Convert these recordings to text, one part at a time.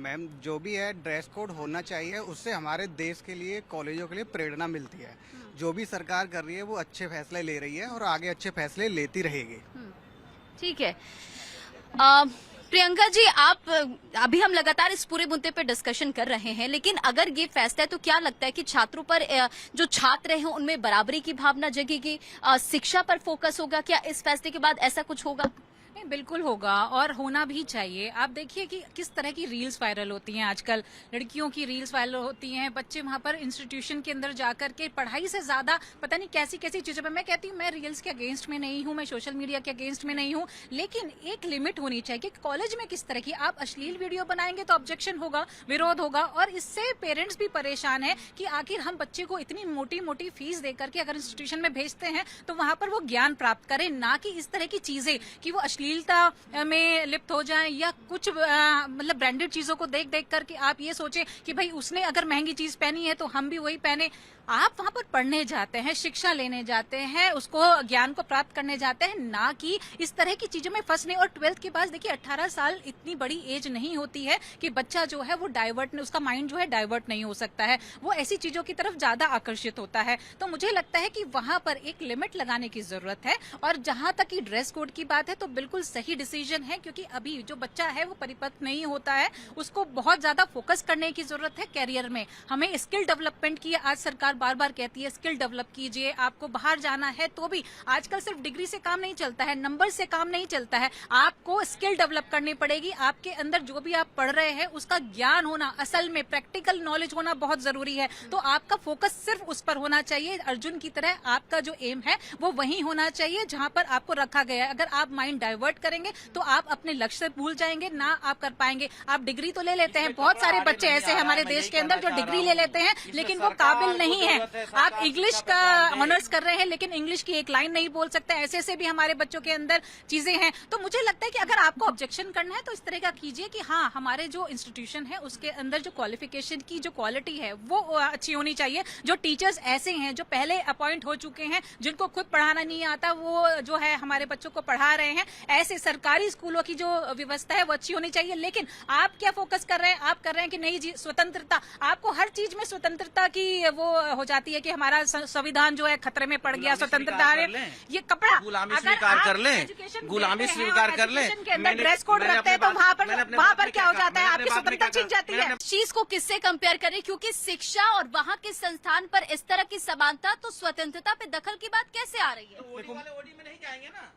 Ma'am जो भी है ड्रेस कोड होना चाहिए, उससे हमारे देश के लिए, कॉलेजों के लिए प्रेरणा मिलती है। जो भी सरकार कर रही है वो अच्छे फैसले ले रही है और आगे अच्छे फैसले लेती रहेगी। ठीक है। प्रियंका जी, आप अभी हम लगातार इस पूरे मुद्दे पर डिस्कशन कर रहे हैं, लेकिन अगर ये फैसला है तो क्या लगता है कि छात्रों पर, जो छात्र हैं उनमें बराबरी की भावना जगेगी, शिक्षा पर फोकस होगा? क्या इस फैसले के बाद ऐसा कुछ होगा? नहीं, बिल्कुल होगा और होना भी चाहिए। आप देखिए कि किस तरह की रील्स वायरल होती हैं आजकल, लड़कियों की रील्स वायरल होती हैं, बच्चे वहां पर इंस्टीट्यूशन के अंदर जाकर के पढ़ाई से ज्यादा पता नहीं कैसी कैसी चीजों पे। मैं कहती हूँ मैं रील्स के अगेंस्ट में नहीं हूँ, मैं सोशल मीडिया के अगेंस्ट में नहीं हूँ, लेकिन एक लिमिट होनी चाहिए कि कॉलेज में किस तरह की आप अश्लील वीडियो बनाएंगे तो ऑब्जेक्शन होगा, विरोध होगा, और इससे पेरेंट्स भी परेशान है कि आखिर हम बच्चे को इतनी मोटी मोटी फीस देकर के अगर इंस्टीट्यूशन में भेजते हैं तो वहां पर वो ज्ञान प्राप्त करें, ना कि इस तरह की चीजें कि वो अश्लीलता में लिप्त हो जाएं या कुछ मतलब ब्रांडेड चीजों को देख देख करके आप ये सोचें कि भाई उसने अगर महंगी चीज पहनी है तो हम भी वही पहने। आप वहां पर पढ़ने जाते हैं, शिक्षा लेने जाते हैं, उसको ज्ञान को प्राप्त करने जाते हैं, ना कि इस तरह की चीजों में फंसने। और 12th के बाद देखिए 18 साल इतनी बड़ी एज नहीं होती है कि बच्चा जो है वो डाइवर्ट, उसका माइंड जो है डाइवर्ट नहीं हो सकता है, वो ऐसी चीजों की तरफ ज्यादा आकर्षित होता है। तो मुझे लगता है कि वहां पर एक लिमिट लगाने की जरूरत है। और जहां तक की ड्रेस कोड की बात है तो बिल्कुल सही डिसीजन है, क्योंकि अभी जो बच्चा है वो परिपक्व नहीं होता है, उसको बहुत ज्यादा फोकस करने की जरूरत है कैरियर में। हमें स्किल डेवलपमेंट की आज सरकार बार बार कहती है स्किल डेवलप कीजिए, आपको बाहर जाना है तो भी आजकल सिर्फ डिग्री से काम नहीं चलता है, नंबर से काम नहीं चलता है, आपको स्किल डेवलप करनी पड़ेगी। आपके अंदर जो भी आप पढ़ रहे हैं उसका ज्ञान होना, असल में प्रैक्टिकल नॉलेज होना बहुत जरूरी है। तो आपका फोकस सिर्फ उस पर होना चाहिए। अर्जुन की तरह आपका जो एम है वो वही होना चाहिए जहां पर आपको रखा गया है। अगर आप माइंड डाइवर्ट करेंगे तो आप अपने लक्ष्य से भूल जाएंगे, ना आप कर पाएंगे। आप डिग्री तो ले लेते हैं, बहुत सारे बच्चे ऐसे हैं हमारे देश के अंदर जो डिग्री ले लेते हैं लेकिन वो काबिल नहीं है। आप इंग्लिश का ऑनर्स कर रहे हैं लेकिन इंग्लिश की एक लाइन नहीं बोल सकते, ऐसे ऐसे भी हमारे बच्चों के अंदर चीजें हैं। तो मुझे लगता है कि अगर आपको ऑब्जेक्शन करना है तो इस तरह का कीजिए कि हाँ, हमारे जो इंस्टीट्यूशन है उसके अंदर जो क्वालिफिकेशन की जो क्वालिटी है वो अच्छी होनी चाहिए। जो टीचर्स ऐसे हैं जो पहले अपॉइंट हो चुके हैं, जिनको खुद पढ़ाना नहीं आता, वो जो है हमारे बच्चों को पढ़ा रहे हैं, ऐसे सरकारी स्कूलों की जो व्यवस्था है वो अच्छी होनी चाहिए। लेकिन आप क्या फोकस कर रहे हैं? आप कर रहे हैं कि नहीं जी स्वतंत्रता, आपको हर चीज में स्वतंत्रता की वो हो जाती है कि हमारा संविधान जो है खतरे में पड़ गया, स्वतंत्रता ये कपड़ा गुलामी स्वीकार कर लें, गुलामी स्वीकार कर लें। के अंदर ड्रेस कोड रखते हैं तो वहाँ पर क्या हो जाता है? आपकी स्वतंत्रता छिन जाती है। इस चीज को किससे कंपेयर करें? क्योंकि शिक्षा और वहाँ के संस्थान पर इस तरह की समानता, तो स्वतंत्रता पे दखल की बात कैसे आ रही है?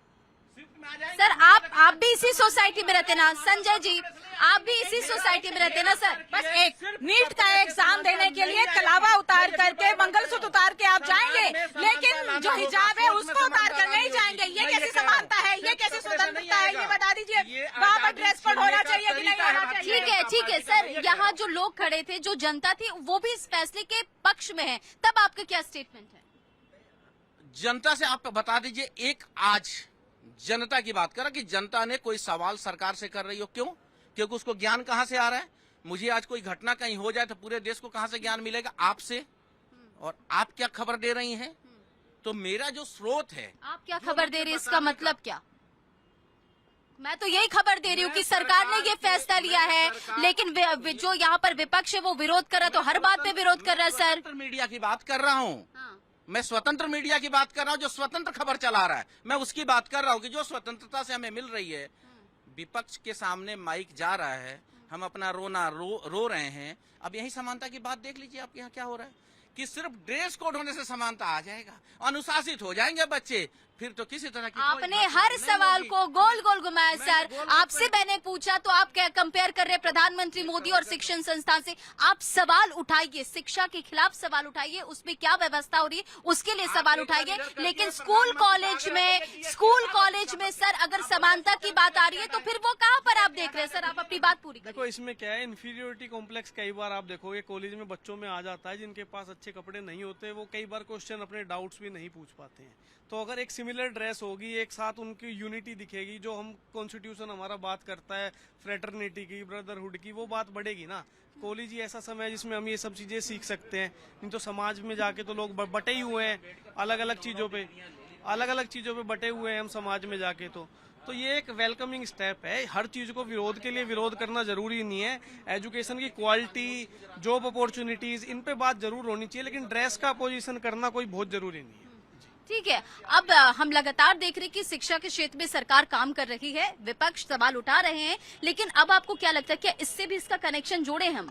सर आप भी इसी सोसाइटी में रहते ना, संजय जी आप भी इसी सोसाइटी में रहते ना सर। बस एक नीट का एग्जाम देने के लिए कलावा उतार करके, मंगलसूत्र उतार के आप जाएंगे, लेकिन जो हिजाब है उसको उतार कर नहीं जाएंगे। ये कैसी समानता है? ये कैसी स्वतंत्रता है? ये बता दीजिए। वहाँ पर ड्रेस कोड होना चाहिए कि नहीं होना चाहिए? ठीक है सर, यहाँ जो लोग खड़े थे, जो जनता थी, वो भी इस फैसले के पक्ष में है, तब आपका क्या स्टेटमेंट है? जनता से आप बता दीजिए, एक आज जनता की बात करा कि जनता ने कोई सवाल सरकार से कर रही हो, क्यों? क्योंकि उसको ज्ञान कहां से आ रहा है? मुझे आज कोई घटना कहीं हो जाए तो पूरे देश को कहां से ज्ञान मिलेगा? आपसे। और आप क्या खबर दे रही हैं? तो मेरा जो स्रोत है, आप क्या खबर दे रही है, इसका मतलब क्या? मैं तो यही खबर दे रही हूँ कि सरकार ने ये फैसला लिया है, लेकिन जो यहाँ पर विपक्ष है वो विरोध कर रहा है, तो हर बात पे विरोध कर रहा है सर। स्वतंत्र मीडिया की बात कर रहा हूँ। मैं स्वतंत्र मीडिया की बात कर रहा हूँ जो स्वतंत्र खबर चला रहा है। मैं उसकी बात कर रहा हूँ कि जो स्वतंत्रता से हमें मिल रही है। विपक्ष के सामने माइक जा रहा है, हम अपना रोना रो रहे हैं। अब यही समानता की बात देख लीजिए आपके यहाँ क्या हो रहा है कि सिर्फ ड्रेस कोड होने से समानता आ जाएगा, अनुशासित हो जाएंगे बच्चे, फिर तो किसी तरह की आपने हर सवाल को गोल गोल घुमाया सर। आपसे मैंने पूछा तो आप क्या कंपेयर कर रहे हैं प्रधानमंत्री मोदी और शिक्षण संस्थान से? आप सवाल उठाइए, शिक्षा के खिलाफ सवाल उठाइए, उसमें क्या व्यवस्था हो रही है उसके लिए सवाल उठाइए। लेकिन स्कूल कॉलेज में सर अगर समानता की बात आ रही है तो फिर वो कहाँ पर आप देख रहे हैं? सर आप अपनी बात पूरी देखो, इसमें क्या है, इन्फीरियोरिटी कॉम्प्लेक्स कई बार आप देखोगे कॉलेज में बच्चों में आ जाता है, जिनके पास अच्छे कपड़े नहीं होते वो कई बार क्वेश्चन, अपने डाउट्स भी नहीं पूछ पाते हैं। तो अगर एक सिमिलर ड्रेस होगी, एक साथ उनकी यूनिटी दिखेगी, जो हम कॉन्स्टिट्यूशन हमारा बात करता है फ्रेटर्निटी की, ब्रदरहुड की, वो बात बढ़ेगी ना। कॉलेज ही ऐसा समय है जिसमें हम ये सब चीजें सीख सकते हैं। नहीं तो समाज में जाके तो लोग बटे ही हुए हैं, अलग अलग चीजों पे बटे हुए हैं हम समाज में जाके। तो तो ये एक वेलकमिंग स्टेप है। हर चीज को विरोध के लिए विरोध करना जरूरी नहीं है। एजुकेशन की क्वालिटी, जॉब अपॉर्चुनिटीज, इन पे बात जरूर होनी चाहिए, लेकिन ड्रेस का अपोजिशन करना कोई बहुत जरूरी नहीं है। ठीक है, अब हम लगातार देख रहे हैं कि शिक्षा के क्षेत्र में सरकार काम कर रही है, विपक्ष सवाल उठा रहे हैं, लेकिन अब आपको क्या लगता है, क्या इससे भी इसका कनेक्शन जोड़े हम?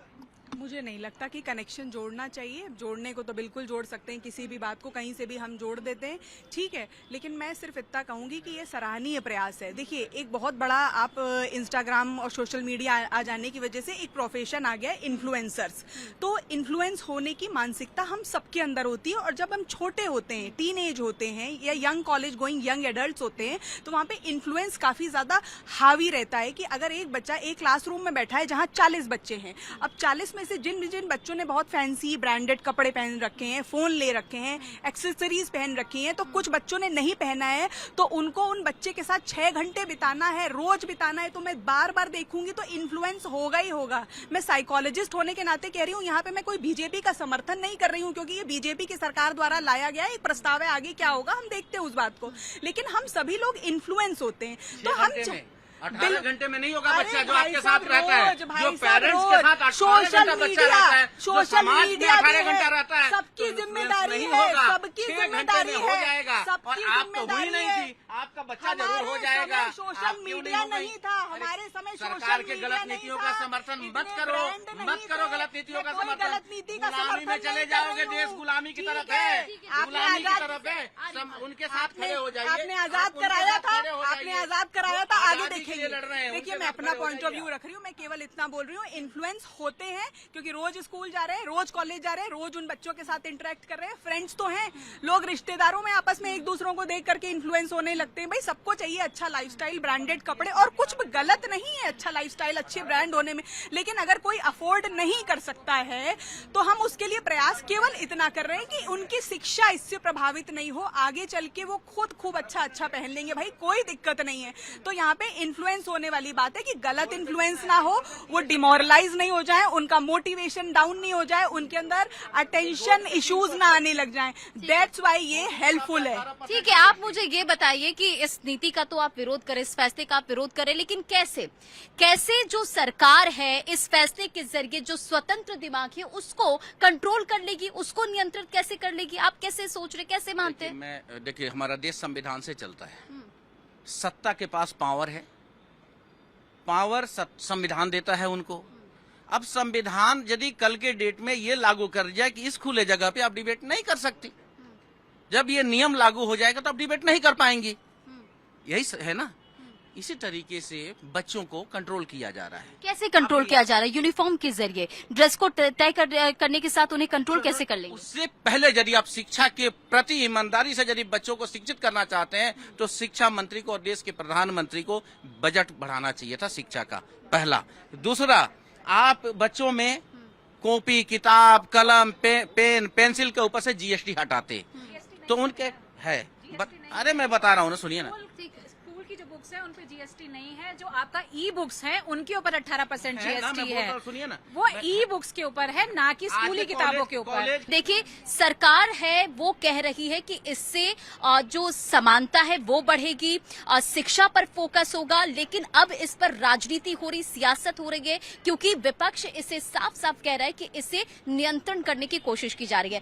मुझे नहीं लगता कि कनेक्शन जोड़ना चाहिए। जोड़ने को तो बिल्कुल जोड़ सकते हैं, किसी भी बात को कहीं से भी हम जोड़ देते हैं, ठीक है, लेकिन मैं सिर्फ इतना कहूंगी कि ये सराहनीय प्रयास है। देखिए, एक बहुत बड़ा आप इंस्टाग्राम और सोशल मीडिया आ जाने की वजह से एक प्रोफेशन आ गया है, इन्फ्लुएंसर्स। तो इन्फ्लुएंस होने की मानसिकता हम सबके अंदर होती है, और जब हम छोटे होते हैं, टीन एज होते हैं या young college going young adult होते हैं, तो वहां पे इन्फ्लुएंस काफी ज्यादा हावी रहता है कि अगर एक बच्चा एक क्लासरूम में बैठा है जहां 40 बच्चे हैं, अब 40 में से जिन जिन बच्चों ने बहुत फैंसी ब्रांडेड कपड़े पहन रखे हैं, फोन ले रखे हैं, एक्सेसरीज पहन रखी हैं, तो कुछ बच्चों ने नहीं पहना है, तो उनको उन बच्चे के साथ 6 घंटे बिताना है, रोज बिताना है, तो मैं बार बार देखूंगी तो इन्फ्लुएंस होगा ही होगा। मैं साइकोलॉजिस्ट होने के नाते कह रही हूँ, यहाँ पे मैं कोई बीजेपी का समर्थन नहीं कर रही हूँ, क्योंकि ये बीजेपी की सरकार द्वारा लाया गया एक प्रस्ताव है, आगे क्या होगा हम देखते हैं उस बात को, लेकिन हम सभी लोग इन्फ्लुएंस होते हैं। तो हम 18 घंटे में नहीं होगा अरे बच्चा जो भाई आपके साहब साथ रहता है, रोज, भाई जो साहब पेरेंट्स रोज, के साथ 18 घंटा बच्चा रहता है, जो सोशल समाज में मीडिया 18 घंटा रहता है, सबकी तो जिम्मेदारी नहीं है, होगा, सबकी 6 घंटे जिम्मेदारी में हो है, जाएगा। सबकी और आप तो हुई जिम्मेदारी नहीं है। थी, आपका बच्चा जरूर हो जाएगा। हमारे समय सोशल आप क्यों मीडिया हो गई? नहीं था, हमारे समय सरकार सोशल के मीडिया गलत नहीं नीतियों था, का समर्थन इतने मत करो, ब्रांड नहीं मत करो थे, गलत नीतियों का मैं कोई समर्थन। गलत नीति का गुलामी में समर्थन चले नहीं कर जाओगे, रही देश हूँ। गुलामी की ठीक तरफ है, है, आपने गुलामी की आजाद- तरफ है, सब उनके साथ खड़े हो जाइए। आपने आजाद आप उनके कराया साथ था, खड़े हो आपने जाइए। आजाद कराया था, आगे आजादी के लिए देखेंगे। लड़ रहे हैं, देखिए, उनके मैं साथ अपना खड़े हो पॉइंट ऑफ जाइए व्यू रख रही हूँ, मैं केवल इतना बोल रही हूँ, इन्फ्लुएंस होते हैं क्योंकि रोज स्कूल जा रहे हैं, रोज कॉलेज जा रहे हैं, रोज उन बच्चों के साथ इंटरेक्ट कर रहे हैं, फ्रेंड्स तो हैं, लोग रिश्तेदारों में आपस में एक दूसरों को देख करके इन्फ्लुएंस होने लगते हैं। भाई, सबको चाहिए अच्छा लाइफस्टाइल, ब्रांडेड कपड़े, और कुछ भी गलत नहीं है अच्छा लाइफस्टाइल, अच्छे ब्रांड होने में, लेकिन अगर कोई अफोर्ड नहीं कर सकता है तो हम उसके लिए प्रयास केवल इतना कर रहे हैं कि उनकी शिक्षा इससे प्रभावित नहीं हो, आगे चल के वो खुद खूब अच्छा पहन लेंगे, भाई कोई दिक्कत नहीं है। तो यहाँ पे इन्फ्लुएंस होने वाली बात है कि गलत इन्फ्लुएंस ना हो, वो डिमोरलाइज नहीं हो जाए, उनका मोटिवेशन डाउन नहीं हो जाए, उनके अंदर अटेंशन इश्यूज ना आने लग जाए, दैट्स वाई ये हेल्पफुल है। ठीक है, आप मुझे ये बताइए कि इस नीति का तो आप विरोध करें, इस फैसले का आप विरोध करें, लेकिन कैसे जो सरकार है इस फैसले के जरिए जो स्वतंत्र दिमाग है उसको कंट्रोल कर लेगी, उसको नियंत्रित कैसे कर लेगी? आप कैसे सोच रहे, कैसे मानते हैं? देखिए, हमारा देश संविधान से चलता है, सत्ता के पास पावर है, पावर संविधान देता है उनको। अब संविधान यदि कल के डेट में ये लागू कर जाए कि इस खुले जगह पे आप डिबेट नहीं कर सकती, जब ये नियम लागू हो जाएगा तो आप डिबेट नहीं कर पाएंगी, यही है ना। इसी तरीके से बच्चों को कंट्रोल किया जा रहा है। कैसे कंट्रोल किया जा रहा है? यूनिफॉर्म के जरिए, ड्रेस को तय करने के साथ उन्हें कंट्रोल कैसे कर लेंगे? उससे पहले यदि आप शिक्षा के प्रति ईमानदारी से यदि बच्चों को शिक्षित करना चाहते हैं तो शिक्षा मंत्री को और देश के प्रधानमंत्री को बजट बढ़ाना चाहिए था शिक्षा का, पहला। दूसरा, आप बच्चों में कॉपी, किताब, कलम, पेन, पेंसिल के ऊपर से जीएसटी हटाते तो उनके है। अरे मैं बता रहा हूँ ना, सुनिए ना। स्कूल की जो बुक्स है उन पे जीएसटी नहीं है, जो आपका ई बुक्स है उनके ऊपर 18% जीएसटी है, सुनिए ना, वो ई बुक्स के ऊपर है, ना कि स्कूली किताबों के ऊपर। देखिए, सरकार है वो कह रही है कि इससे जो समानता है वो बढ़ेगी, शिक्षा पर फोकस होगा, लेकिन अब इस पर राजनीति हो रही, सियासत हो रही है, क्योंकि विपक्ष इसे साफ साफ कह रहा है कि इसे नियंत्रण करने की कोशिश की जा रही है।